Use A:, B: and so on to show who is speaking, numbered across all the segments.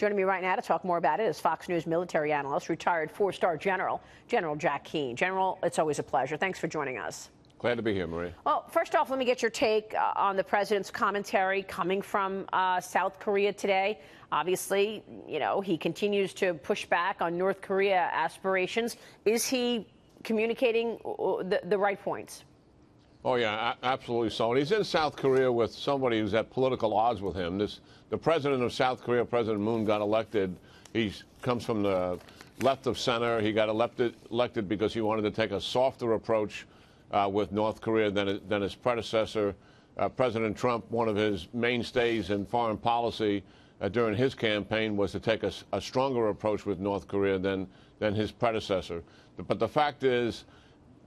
A: Joining me right now to talk more about it is Fox News military analyst, retired four-star General Jack Keane. General, it's always a pleasure. Thanks for joining us.
B: Glad to be here, Maria.
A: Well, first off, let me get your take on the president's commentary coming from South Korea today. Obviously, you know, he continues to push back on North Korea aspirations. Is he communicating the right points?
B: Oh, yeah, absolutely so. And he's in South Korea with somebody who's at political odds with him. The president of South Korea, President Moon, got elected. He comes from the left of center. He got elected because he wanted to take a softer approach with North Korea than his predecessor. President Trump, one of his mainstays in foreign policy during his campaign was to take a stronger approach with North Korea than his predecessor. But the fact is,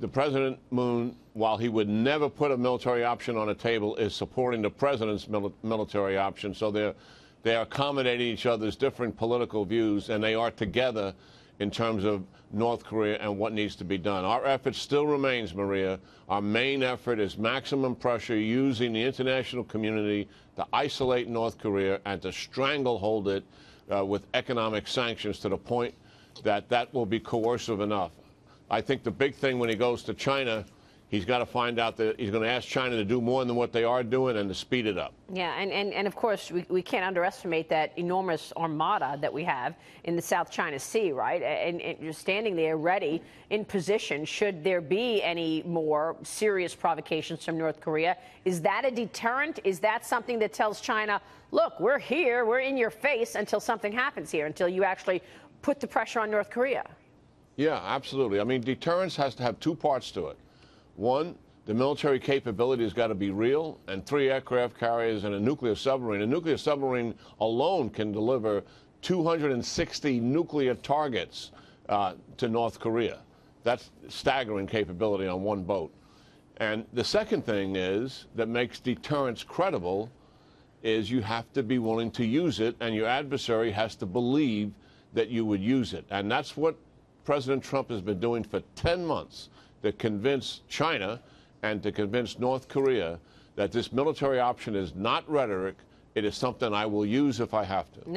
B: the President Moon, while he would never put a military option on a table, is supporting the president's military option. So they're accommodating each other's different political views, and they are together in terms of North Korea and what needs to be done. Our effort still remains, Maria. Our main effort is maximum pressure using the international community to isolate North Korea and to stranglehold it with economic sanctions to the point that will be coercive enough. I think the big thing when he goes to China, he's got to find out that he's going to ask China to do more than what they are doing and to speed it up.
A: Yeah, and of course, we can't underestimate that enormous armada that we have in the South China Sea, right? And you're standing there ready, in position, should there be any more serious provocations from North Korea. Is that a deterrent? Is that something that tells China, look, we're here, we're in your face until something happens here, until you actually put the pressure on North Korea?
B: Yeah, absolutely. I mean, deterrence has to have two parts to it. One, the military capability has got to be real, and 3 aircraft carriers and a nuclear submarine. A nuclear submarine alone can deliver 260 nuclear targets to North Korea. That's staggering capability on one boat. And the second thing is that makes deterrence credible is you have to be willing to use it, and your adversary has to believe that you would use it. And that's what President Trump has been doing for 10 months to convince China and to convince North Korea that this military option is not rhetoric. It is something I will use if I have to.